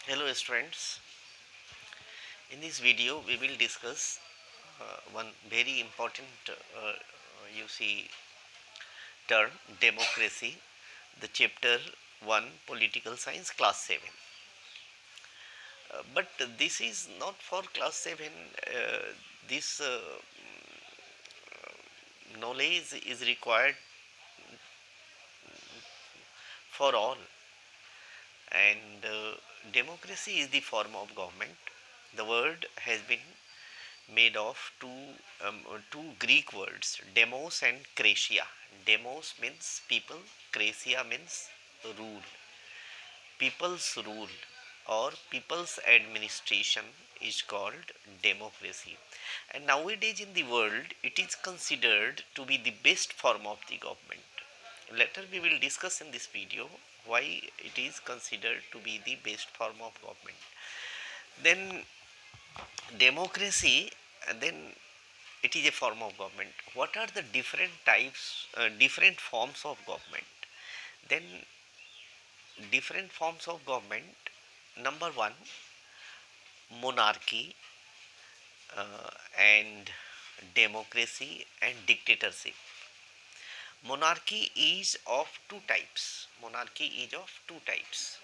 Hello students, in this video we will discuss one very important you see term democracy, the chapter 1 political science class 7. But this is not for class 7. This knowledge is required for all, and democracy is the form of government. The word has been made of two Greek words, demos and kratia. Demos means people, kratia means rule. People's rule or people's administration is called democracy. And nowadays in the world, it is considered to be the best form of the government. Later we will discuss in this video why it is considered to be the best form of government. Then democracy, then it is a form of government. What are the different types, different forms of government? Then different forms of government. Number one, monarchy and democracy and dictatorship. Monarchy is of two types. Monarchy is of two types.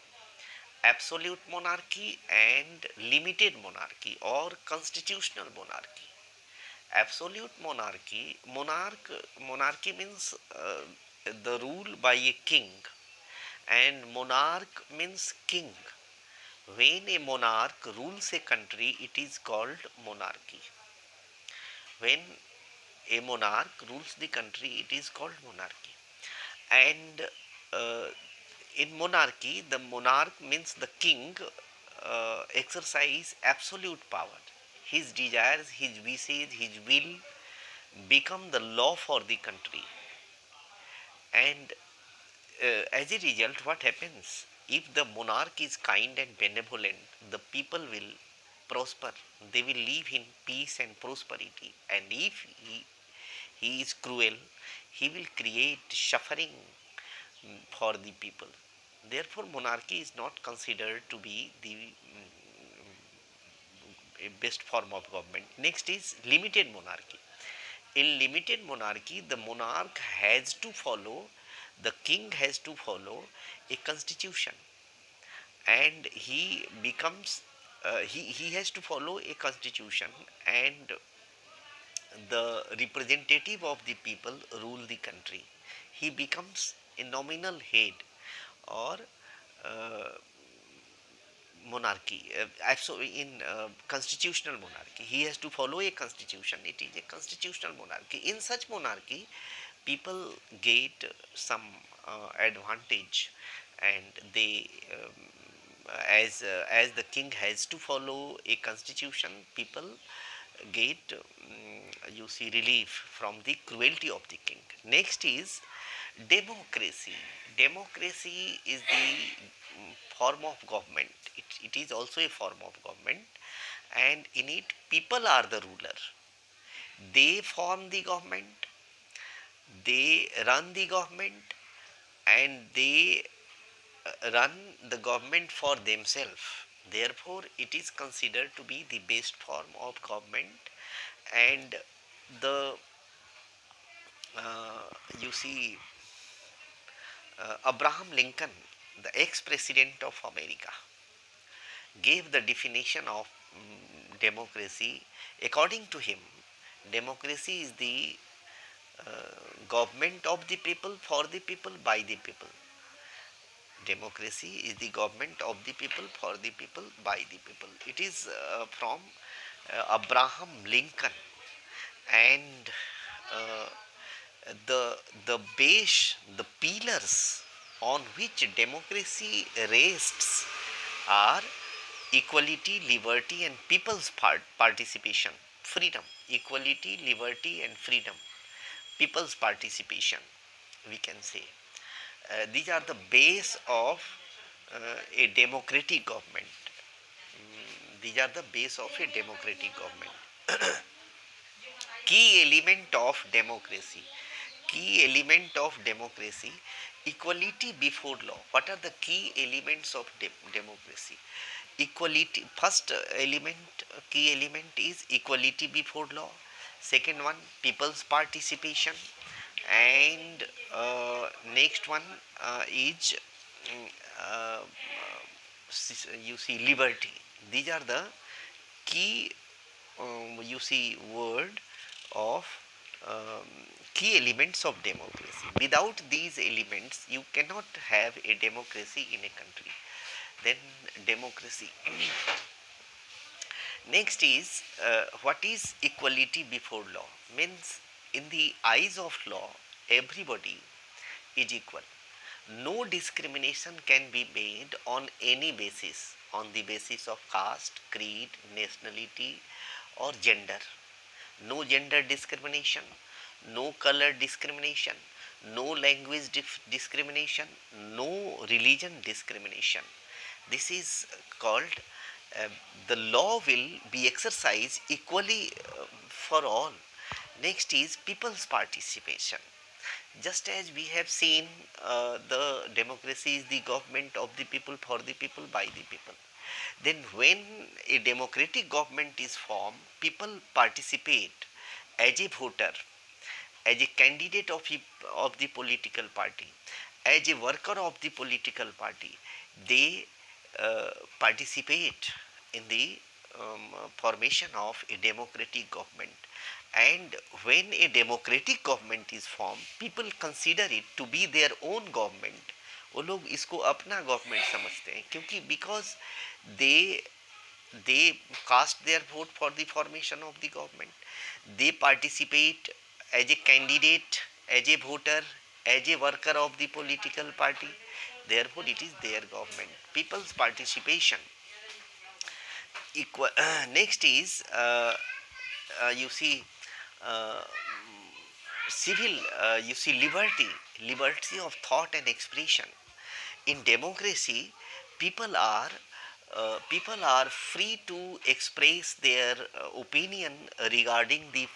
Absolute monarchy and limited monarchy or constitutional monarchy. Absolute monarchy means the rule by a king, and monarch means king. When a monarch rules a country, it is called monarchy. When a monarch rules the country, it is called monarchy. And uh, in monarchy, the monarch means the king exercise absolute power. His desires, his wishes, his will become the law for the country. And as a result, what happens? If the monarch is kind and benevolent, the people will prosper. They will live in peace and prosperity. And if he is cruel, he will create suffering for the people. Therefore, monarchy is not considered to be the best form of government. Next is limited monarchy. In limited monarchy, the monarch has to follow, the king has to follow a constitution, and he becomes he has to follow a constitution, and the representative of the people rule the country. He becomes a nominal head or uh, monarchy. So in constitutional monarchy, he has to follow a constitution. It is a constitutional monarchy. In such monarchy, people get some advantage, and they as the king has to follow a constitution, people get you see relief from the cruelty of the king. Next is democracy. Democracy is the form of government. It is also a form of government, and in it people are the ruler. They form the government, they run the government, and they run the government for themselves. Therefore, it is considered to be the best form of government. And the you see Abraham Lincoln, the ex-president of America, gave the definition of democracy. According to him, democracy is the government of the people, for the people, by the people. Democracy is the government of the people, for the people, by the people. It is from Abraham Lincoln. And uh, the base, the pillars on which democracy rests are equality, liberty, and people's participation. Freedom, equality, liberty, and freedom. People's participation, we can say. These are the base of a democratic government. These are the base of a democratic government. Key element of democracy. Key element of democracy Equality before law. What are the key elements of democracy? Equality, first element, key element is equality before law. Second one, people's participation. And next one is mm, uh, you see liberty. These are the key you see word of um, key elements of democracy. Without these elements you cannot have a democracy in a country. Then democracy. Next is what is equality before law? Means in the eyes of law everybody is equal. No discrimination can be made on any basis, on the basis of caste, creed, nationality, or gender. No gender discrimination, no color discrimination, no language discrimination, no religion discrimination. This is called uh, the law will be exercised equally for all. Next is people's participation. Just as we have seen, the democracy is the government of the people, for the people, by the people. Then when a democratic government is formed, people participate as a voter, as a candidate of the political party, as a worker of the political party. They uh, participate in the formation of a democratic government. And when a democratic government is formed, people consider it to be their own government. वो लोग इसको अपना government समझते हैं, क्योंकि because they they cast their vote for the formation of the government. They participate as a candidate, as a voter, as a worker of the political party. Therefore, it is their government. People's participation. Next is you see uh, civil. You see liberty of thought and expression. In democracy, people are people are free to express their opinion regarding the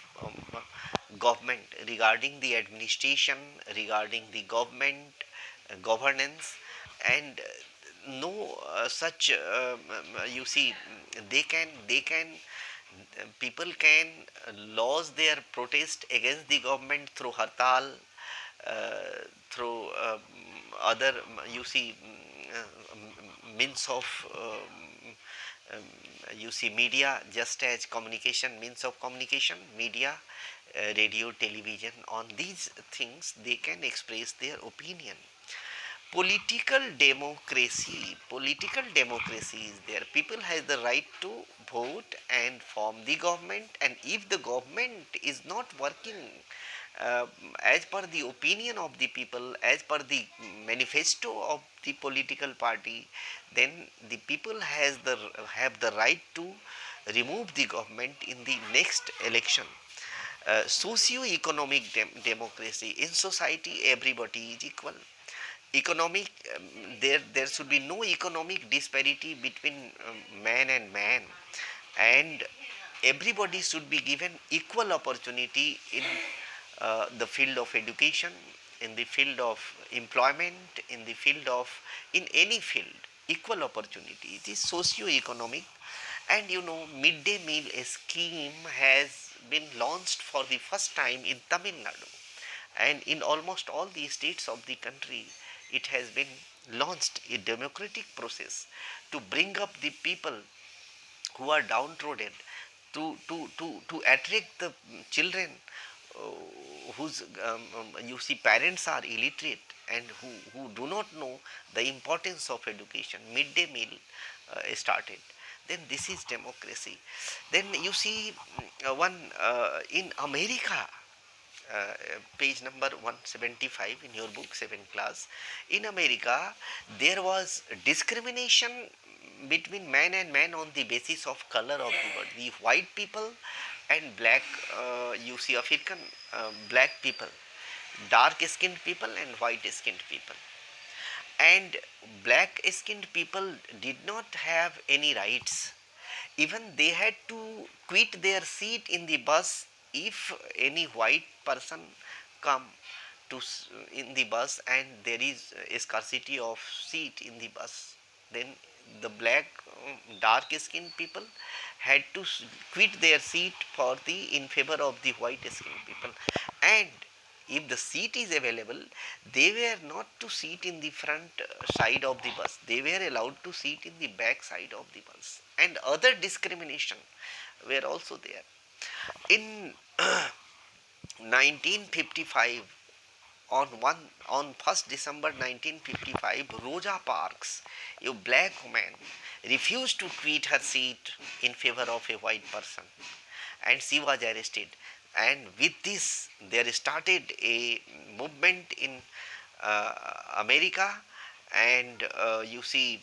government, regarding the administration, regarding the government governance. And no such you see they can people can lodge their protest against the government through hartal, through other you see means of you see media. Just as communication, means of communication, media, radio, television, on these things they can express their opinion. Political democracy is there. People has the right to vote and form the government, and if the government is not working uh, as per the opinion of the people, as per the manifesto of the political party, then the people have the right to remove the government in the next election. Socio-economic democracy. In society everybody is equal. Economic there should be no economic disparity between man and man, and everybody should be given equal opportunity in the field of education, in the field of employment, in the field of, in any field, equal opportunity. It is socio-economic. And you know, midday meal scheme has been launched for the first time in Tamil Nadu, and in almost all the states of the country it has been launched, a democratic process to bring up the people who are downtrodden, to attract the children whose you see parents are illiterate and who do not know the importance of education. Midday meal started. Then this is democracy. Then you see one in America, page number 175 in your book 7th class. In America there was discrimination between man and man on the basis of color of the body. The white people and black you see African black people, dark skinned people and white skinned people. And black skinned people did not have any rights. Even they had to quit their seat in the bus if any white person come in the bus, and there is a scarcity of seat in the bus, then the black dark skinned people had to quit their seat for the in favor of the white skinned people. And if the seat is available, they were not to sit in the front side of the bus, they were allowed to sit in the back side of the bus, and other discrimination were also there. In 1955, on 1st December 1955, Rosa Parks, a black woman, refused to quit her seat in favor of a white person, and she was arrested. And with this, there started a movement in America, and uh, you see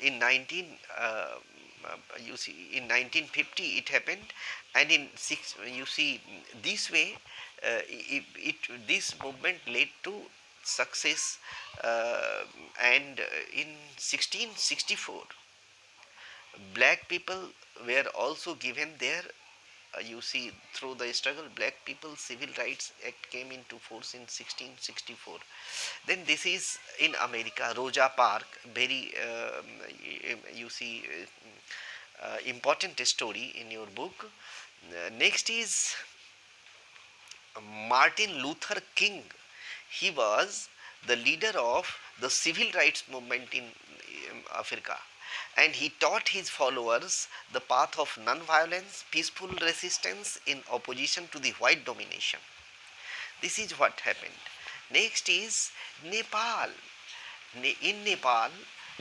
in 19 you see in 1950 it happened, and in six you see this way this movement led to success, and in 1664 black people were also given their you see through the struggle, black people civil rights act came into force in 1664. Then this is in America, Rosa Park, very you see important story in your book. Next is Martin Luther King. He was the leader of the civil rights movement in Africa, and he taught his followers the path of non-violence, peaceful resistance in opposition to the white domination. This is what happened. Next is Nepal. In Nepal,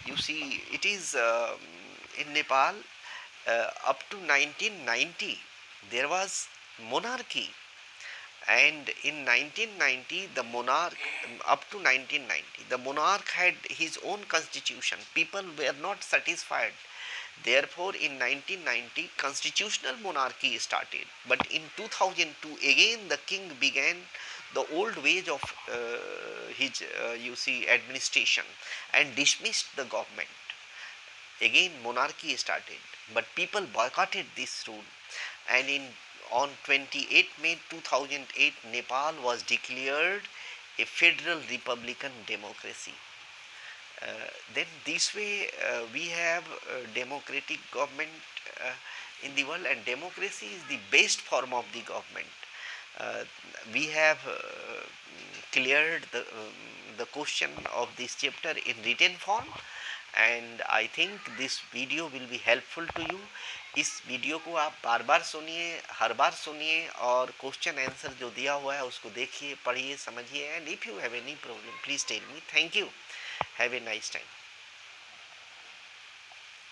you see, it is in Nepal up to 1990 there was monarchy, and in 1990 the monarch up to 1990 the monarch had his own constitution. People were not satisfied, therefore in 1990 constitutional monarchy started. But in 2002 again the king began the old ways of his you see administration, and dismissed the government. Again monarchy started, but people boycotted this rule, and in on 28 May 2008 Nepal was declared a federal republican democracy. Then this way we have democratic government uh, in the world, and democracy is the best form of the government. uh, we have cleared the question of this chapter in written form, and I think this video will be helpful to you. इस video को आप बार बार सुनिए, हर बार सुनिए, और question answer जो दिया हुआ है उसको देखिए, पढ़िए, समझिए, and if you have any problem please tell me. Thank you. Have a nice time.